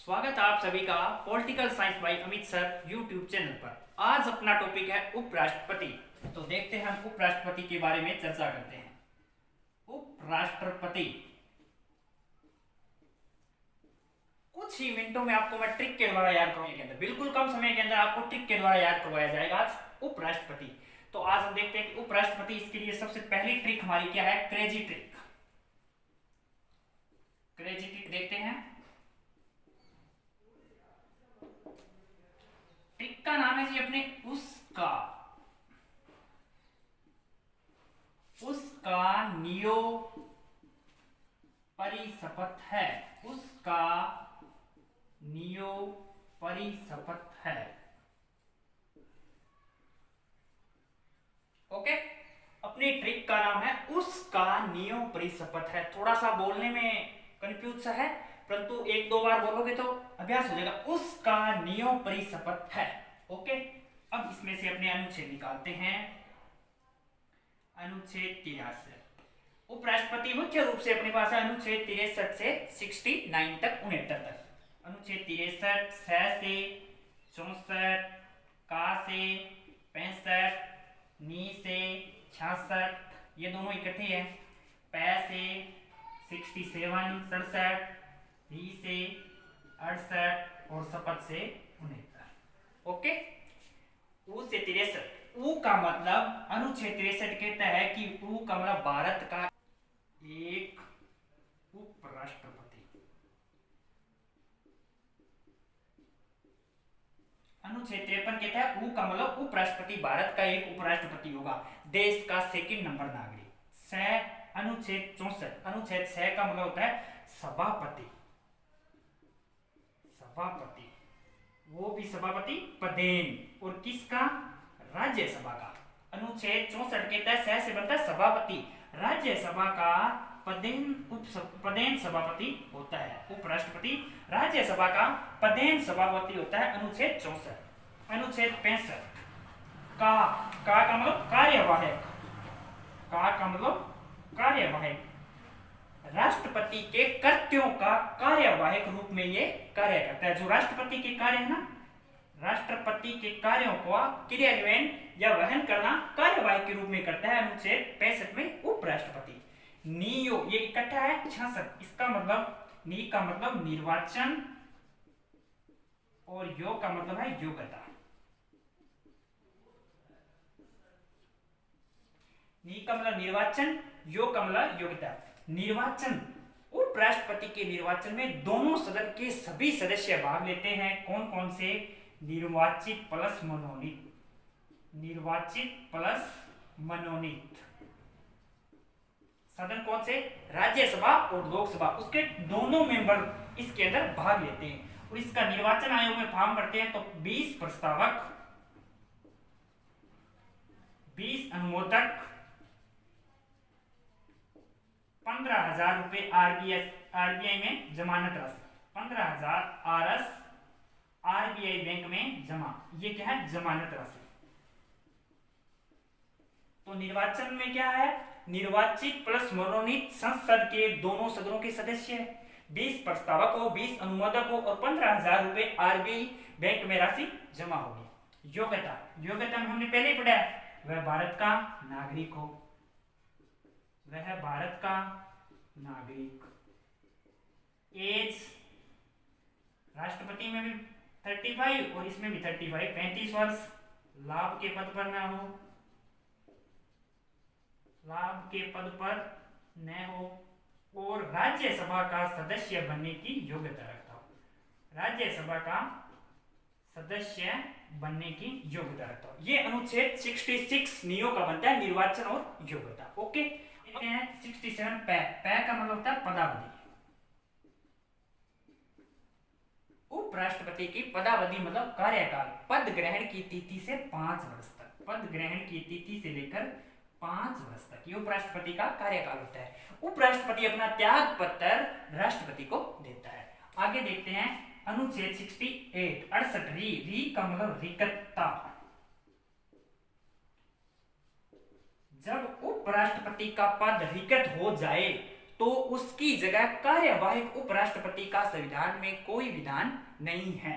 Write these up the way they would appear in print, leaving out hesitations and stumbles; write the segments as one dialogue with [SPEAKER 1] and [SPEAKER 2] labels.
[SPEAKER 1] स्वागत है आप सभी का political science by Amit sir YouTube channel पर। आज अपना टॉपिक है उपराष्ट्रपति। तो देखते हैं हम उपराष्ट्रपति के बारे में चर्चा करते हैं। उपराष्ट्रपति कुछ ही मिनटों में आपको मैं ट्रिक के द्वारा याद करवाने के अंदर, बिल्कुल कम समय के अंदर आपको ट्रिक के द्वारा याद करवाया जाएगा आज उपराष्ट्रपति। तो आज हम देखते हैं कि उपराष्ट्रपति, इसके लिए सबसे पहली ट्रिक हमारी क्या है, क्रेजी ट्रिक। क्रेजी ट्रिक देखते हैं। ट्रिक का नाम है जी अपने उसका नियो परिशपथ है। उसका नियो परिशपथ है। ओके, अपनी ट्रिक का नाम है उसका नियो परिशपथ है। थोड़ा सा बोलने में कंफ्यूज सा है, परंतु एक दो बार बोलोगे तो अभ्यास हो जाएगा। उसका नियो परिशपथ है। ओके, अब इसमें से अपने अनुच्छेद निकालते हैं। अनुच्छेद 63। उपराष्ट्रपति मुख्य रूप से अपने पास है अनुच्छेद 63 से 69 तक, 69 तक। अनुच्छेद 63 से 64, का से 65, नी से 66, ये दोनों इकट्ठे हैं। पै से 67, 67, री से 68 और शपथ से 69। ओके, ऊ से 63। ऊ का मतलब अनुच्छेद 63 कहता है कि ऊ का मतलब भारत का एक उपराष्ट्रपति। अनुच्छेद 53 कहता है ऊ का मतलब उपराष्ट्रपति भारत का एक उपराष्ट्रपति होगा, देश का सेकंड नंबर नागरिक। अनुच्छेद 64, अनुच्छेद 6 का मतलब होता है सभापति। सभापति, वो भी सभापति पदेन, और किसका, राज्यसभा का। अनुच्छेद 64 कहता है 6 से बनता है सभापति, राज्यसभा का पदेन सभापति होता है। उपराष्ट्रपति राज्यसभा का पदेन सभापति होता है। अनुच्छेद 64। अनुच्छेद 65 का मतलब कार्यवाहक। का मतलब कार्यवाहक, राष्ट्रपति के कृत्यों का कार्यवाहक रूप में ये कार्य करता है। जो राष्ट्रपति के कार्य है ना, राष्ट्रपति के कार्यों को क्रियान्वयन या वहन करना कार्यवाहक के रूप में करता है। अनुच्छेद 65 में उपराष्ट्रपति। नियो ये इकट्ठा है 66। इसका मतलब नी का मतलब निर्वाचन और यो का मतलब है योग्यता। नी का मतलब निर्वाचन, यो का मतलब योग्यता। निर्वाचन, उपराष्ट्रपति के निर्वाचन में दोनों सदन के सभी सदस्य भाग लेते हैं। कौन कौन से, निर्वाचित प्लस मनोनीत। निर्वाचित प्लस मनोनीत सदन कौन से, राज्यसभा और लोकसभा, उसके दोनों मेंबर इसके अंदर भाग लेते हैं। और इसका निर्वाचन आयोग में फॉर्म भरते हैं तो 20 प्रस्तावक, 20 अनुमोदक, 15,000 रुपए आरबीआई में जमानत राशि, 15,000 आरबीआई बैंक में जमा। ये क्या है, जमानत राशि। तो निर्वाचन में क्या है, निर्वाचित प्लस मनोनीत संसद के दोनों सदनों के सदस्य, 20 प्रस्तावक हो, 20 अनुमोदक हो और 15,000 रुपए आरबीआई बैंक में राशि जमा होगी। योग्यता, योग्यता में हमने पहले ही पढ़ा है, वह भारत का नागरिक हो। वह भारत का नागरिक। एज, राष्ट्रपति में भी 35 और इसमें भी 35, 35 वर्ष। लाभ के पद पर न हो, लाभ के पद पर न हो, और राज्यसभा का सदस्य बनने की योग्यता रखता हो। राज्यसभा का सदस्य बनने की योग्यता रखता हो। ये अनुच्छेद 66 नियो का बनता है, निर्वाचन और योग्यता। ओके, 67 पै का मतलब होता है पदावधि। उपराष्ट्रपति की पदावधि मतलब कार्यकाल, पद ग्रहण की तिथि से 5 वर्ष तक। पद ग्रहण की तिथि से लेकर 5 वर्ष तक ये उपराष्ट्रपति का कार्यकाल होता है। उपराष्ट्रपति अपना त्याग पत्र राष्ट्रपति को देता है। आगे देखते हैं अनुच्छेद 68 री का मतलब रिक्तता। जब उपराष्ट्रपति का पद रिक्त हो जाए तो उसकी जगह कार्यवाहक उपराष्ट्रपति का संविधान में कोई विधान नहीं है।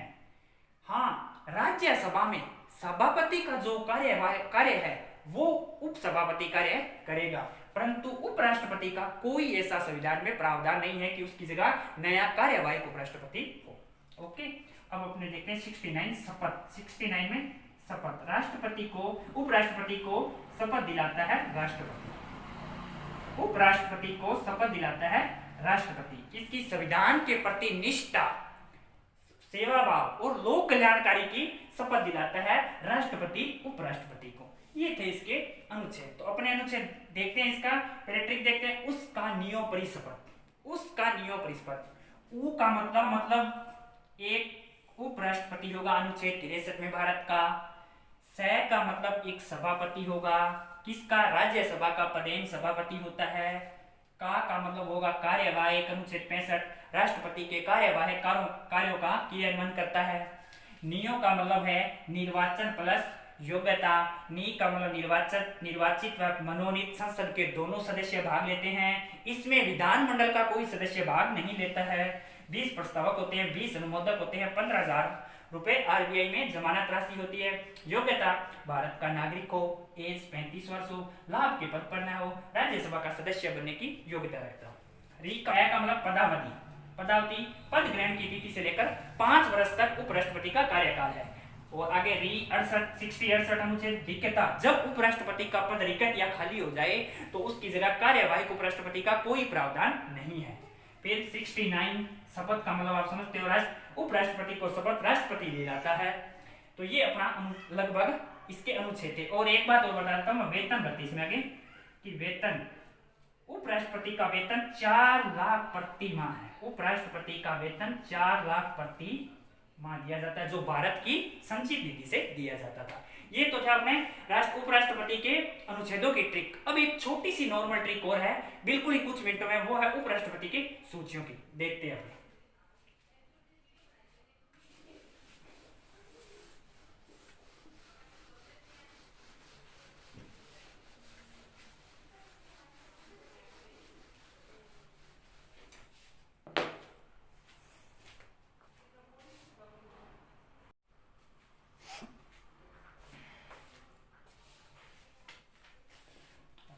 [SPEAKER 1] हाँ, राज्यसभा में सभापति का जो कार्य है वो उपसभापति कार्य करेगा, परंतु उपराष्ट्रपति का कोई ऐसा संविधान में प्रावधान नहीं है कि उसकी जगह नया कार्यवाहक उपराष्ट्रपति हो। ओके, अब अपने देखते हैं 69 शपथ। 69 में शपथ, राष्ट्रपति को उपराष्ट्रपति को शपथ दिलाता है राष्ट्रपति, उपराष्ट्रपति को शपथ दिलाता है राष्ट्रपति। इसकी संविधान के प्रति निष्ठा, सेवा भाव और लोक कल्याणकारी की शपथ दिलाता है राष्ट्रपति उपराष्ट्रपति को। ये थे इसके अनुच्छेद। तो अपने अनुच्छेद देखते हैं, इसका पहले ट्रिक देखते हैं। उसका नियोपरि शपथ, उसका नियोपरि शपथ। उ का मतलब एक उपराष्ट्रपति होगा अनुच्छेद 63 में भारत का। स का मतलब एक सभापति होगा, किसका, राज्यसभा का पदेन सभापति होता है। का मतलब होगा कार्यवाहक, अनुच्छेद 65 राष्ट्रपति के कार्यवाहक कार्यों का क्रियान्वयन करता है। नियो का मतलब है निर्वाचन प्लस योग्यता। नी का मतलब निर्वाचित व मनोनीत संसद के दोनों सदस्य भाग लेते हैं। इसमें विधानमंडल का कोई सदस्य भाग नहीं लेता है। 20 प्रस्तावक होते हैं, 20 अनुमोदक होते हैं, 15,000 रुपए आरबीआई में जमानत राशि होती है। योग्यता, भारत का नागरिक हो, एज 35 वर्ष हो, लाभ के पद पर न हो, राज्यसभा का सदस्य बनने की योग्यता रखता हो। री का मतलब पदावधि, पद ग्रहण की तिथि से लेकर 5 वर्ष तक उपराष्ट्रपति का कार्यकाल है। और आगे री 68 अनुच्छेद रिक्तता, जब उपराष्ट्रपति का पद रिक्त या खाली हो जाए तो उसकी जगह कार्यवाहक उपराष्ट्रपति का कोई प्रावधान नहीं है। फिर 69 शपथ का मतलब आप समझते हो, उपराष्ट्रपति को शपथ राष्ट्रपति ले जाता है। तो ये अपना लगभग इसके अनुच्छेद थे। और एक बात और बता देता हूँ, वेतन भत्ती इसमें आगे कि वेतन, उपराष्ट्रपति का वेतन 4 लाख प्रति माह है। उपराष्ट्रपति का वेतन 4 लाख प्रति माह दिया जाता है, जो भारत की संचित निधि से दिया जाता था। ये तो था अपने उपराष्ट्रपति के अनुच्छेदों की ट्रिक। अब एक छोटी सी नॉर्मल ट्रिक और है, बिल्कुल ही कुछ मिनटों में, वो है उपराष्ट्रपति की सूचियों की। देखते हैं।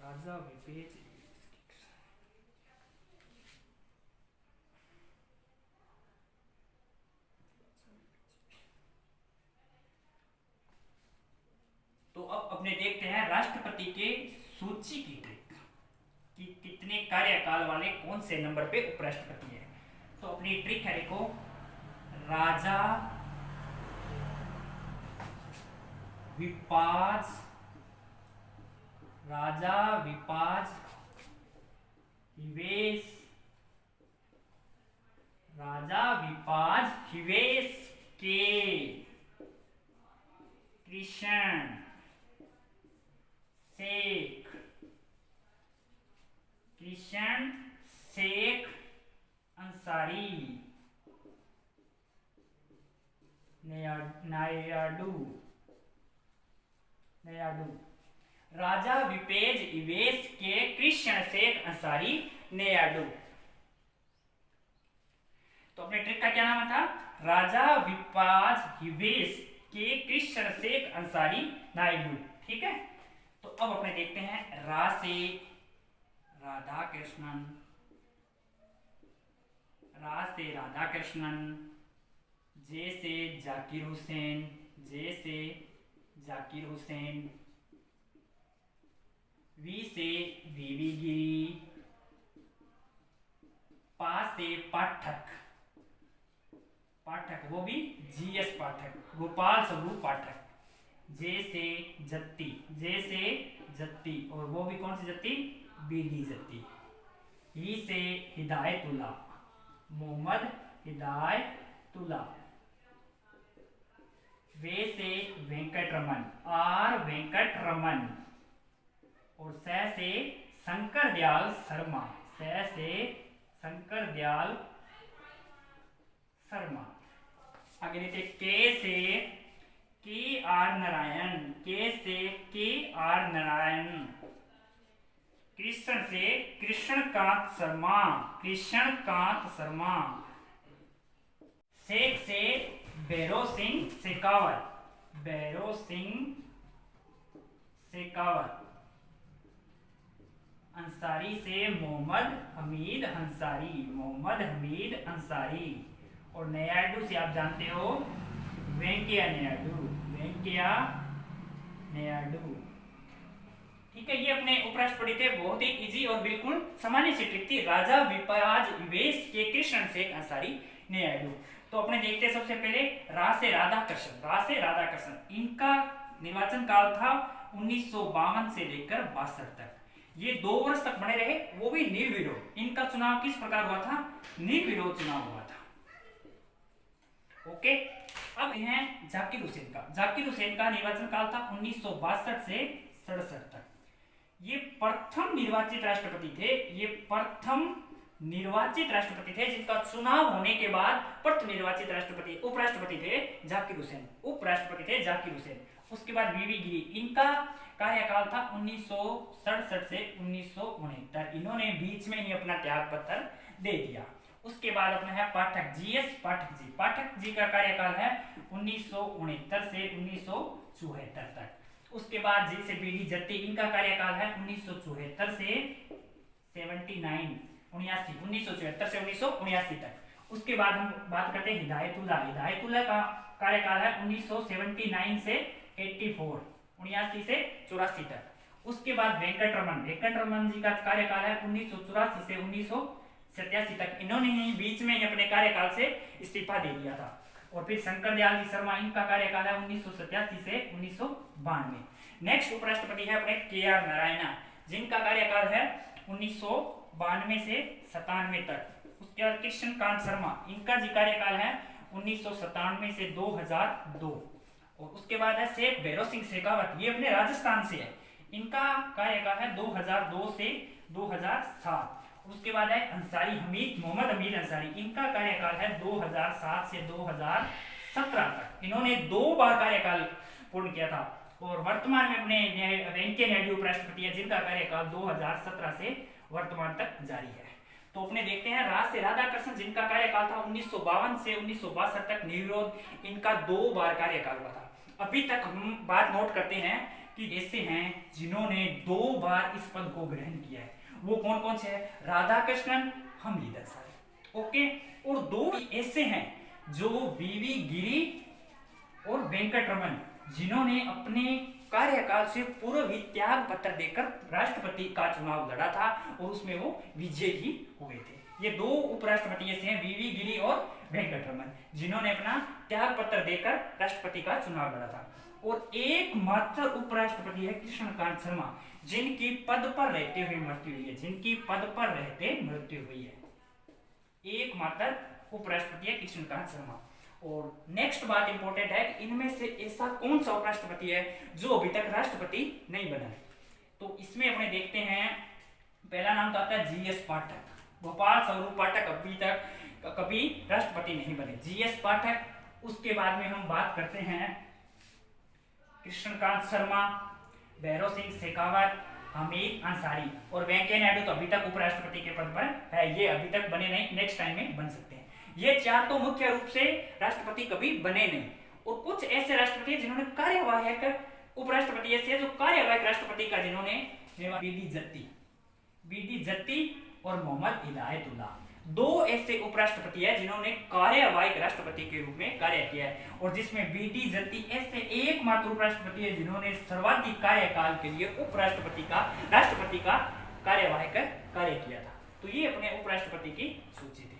[SPEAKER 1] राजा विपेज, तो अब अपने देखते हैं राष्ट्रपति के सूची की ट्रिक कि कितने कार्यकाल वाले कौन से नंबर पे उपराष्ट्रपति है। तो अपनी ट्रिक है, देखो, राजा विपाज, हिवेश के कृष्ण शेख अंसारी नायडू। राजा विपेज इवेश के कृष्ण शेख अंसारी नायडू। तो अपने ट्रिक का क्या नाम था? राजा विपाज हिवेश के कृष्ण शेख अंसारी नायडू। ठीक है, तो अब अपने देखते हैं रा से राधा कृष्णन, जे से जाकिर हुसैन, वी से वीवी गिरी, पा से पाठक, वो भी जीएस पाठक, गोपाल स्वरूप पाठक। जे से जत्ती, और वो भी कौन सी जत्ती? बीडी जत्ती। ही से हिदायतुल्ला, मोहम्मद हिदायतुल्ला। वे से वेंकटरमन, आर वेंकटरमन। और से शंकर दयाल शर्मा, आगे देखते के से के आर नारायण, कृष्ण से कृष्णकांत शर्मा, कृष्णकांत शर्मा। शेख से भैरव सिंह शेखावत, भैरव सिंह शेखावत। अंसारी से मोहम्मद हमीद अंसारी, मोहम्मद हमीद अंसारी। और नायडू से आप जानते हो वेंकैया नायडू, वेंकैया नायडू। ठीक है, ये अपने उपराष्ट्रपति थे। बहुत ही इजी और बिल्कुल सामान्य सी ट्रिक थी। राजा विपयाज विवेश के कृष्ण शेख अंसारी नायडू। तो अपने देखते हैं सबसे पहले रा से राधाकृष्ण, रा से राधाकृष्ण। इनका निर्वाचन काल था 1952 से लेकर 62 तक। ये 2 वर्ष तक बने रहे, वो भी निर्विरोध। इनका चुनाव किस प्रकार हुआ था? निर्विरोध चुनाव हुआ था। ओके, अब है जाकिर हुसैन का। जाकिर हुसैन का निर्वाचन काल था 1962 से 67 तक। ये प्रथम निर्वाचित राष्ट्रपति थे, ये प्रथम निर्वाचित राष्ट्रपति थे जिनका चुनाव होने के बाद प्रथम निर्वाचित राष्ट्रपति उपराष्ट्रपति थे जाकिर हुसैन, उपराष्ट्रपति थे जाकिर हुसैन। उसके बाद वीवी गिरी, इनका कार्यकाल था 1967 से 1969। इन्होंने बीच में ही अपना त्याग पत्र दे दिया। उसके बाद अपना है पाठक, जीएस पाठक जी। पाठक जी का कार्यकाल है 1969 से 1974 तक। उसके बाद जी से बीडी जत्ती, इनका कार्यकाल है 1974 से 1974 से 1979 तक। उसके बाद हम बात करते हैं हिदायतुल्लाह। हिदायतुल्लाह का कार्यकाल है 1979 से 84, 79 से 84 तक। उसके बाद वेंकटरमन, वेंकटरमन जी का कार्यकाल है 1984 से 1987 तक। इन्होंने ही बीच में ही अपने कार्यकाल से इस्तीफा दे दिया था। और फिर शंकर दयाल जी शर्मा, इनका कार्यकाल है 1987 से 1992। नेक्स्ट उपराष्ट्रपति है अपने KR नारायणा, जिनका कार्यकाल है 1992 से 97 तक। उसके बाद कृष्णकांत शर्मा, इनका जी कार्यकाल है 1997 से 2002। और उसके बाद है शेख भैरव सिंह शेखावत, ये अपने राजस्थान से है। इनका कार्यकाल है 2002 से 2007। उसके बाद है अंसारी हमीद, मोहम्मद हमीद अंसारी, इनका कार्यकाल है 2007 से 2017 तक। इन्होंने 2 बार कार्यकाल पूर्ण किया था। और वर्तमान में अपने वेंकैया नायडू उपराष्ट्रपति है, जिनका कार्यकाल 2017 से वर्तमान तक जारी है। तो अपने देखते हैं रा से राधाकृष्ण, जिनका कार्यकाल था 1952 से 1962 तक निर्विरोध। इनका 2 बार कार्यकाल हुआ था। अभी तक हम बात नोट करते हैं कि ऐसे हैं जिन्होंने 2 बार इस पद को ग्रहण किया है। वो कौन कौन से हैं? राधाकृष्णन, हमीद अंसारी। ओके, और 2 ऐसे हैं जो वीवी गिरी और वेंकटरमन, जिन्होंने अपने कार्यकाल से पूर्व ही त्याग पत्र देकर राष्ट्रपति का चुनाव लड़ा था और उसमें वो विजयी हुए थे। ये 2 उपराष्ट्रपति ऐसे हैं, वीवी गिरी और वेंकटरमन, जिन्होंने अपना त्याग पत्र देकर राष्ट्रपति का चुनाव लड़ा था। और एकमात्र उपराष्ट्रपति है कृष्णकांत शर्मा, जिनकी पद पर रहते हुए मृत्यु हुई है, जिनकी पद पर रहते मृत्यु हुई है। एकमात्र उपराष्ट्रपति है कृष्णकांत शर्मा। और नेक्स्ट बात इंपॉर्टेंट है कि इनमें से ऐसा कौन सा उपराष्ट्रपति है जो अभी तक राष्ट्रपति नहीं बना है। तो इसमें अपने देखते हैं, पहला नाम तो आता है जीएस पाठक। गोपाल स्वरूप पाठक अभी तक कभी राष्ट्रपति नहीं बने, जीएस पाठक। उसके बाद में हम बात करते हैं कृष्णकांत शर्मा, भैरव सिंह शेखावत, हमीद अंसारी। और वेंकैया नायडू तो अभी तक उपराष्ट्रपति के पद पर है, ये अभी तक बने नहीं, नेक्स्ट टाइम में बन सकते हैं। ये 4 तो मुख्य रूप से राष्ट्रपति कभी बने नहीं। और कुछ ऐसे राष्ट्रपति हैं जिन्होंने कार्यवाहक उपराष्ट्रपति ऐसे हैं जो कार्यवाहक राष्ट्रपति का जिन्होंने बीडी जत्ती और मोहम्मद हिदायतुल्लाह, 2 ऐसे उपराष्ट्रपति हैं जिन्होंने कार्यवाहक राष्ट्रपति के रूप में कार्य किया है। और जिसमें बीडी जत्ती ऐसे एकमात्र उपराष्ट्रपति है जिन्होंने सर्वाधिक कार्यकाल के लिए राष्ट्रपति का कार्यवाहक कार्य किया था। तो ये अपने उपराष्ट्रपति की सूची थी।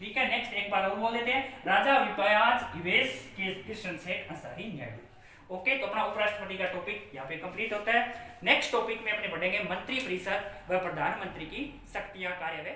[SPEAKER 1] ठीक है, नेक्स्ट एक बार और बोल देते हैं, राजा विपयाज विवेश के कृष्ण शेख अंसारी नायडू। ओके, तो अपना उपराष्ट्रपति का टॉपिक यहाँ पे कंप्लीट होता है। नेक्स्ट टॉपिक में अपने बढ़ेंगे मंत्रिपरिषद व प्रधानमंत्री की शक्तियां, कार्य व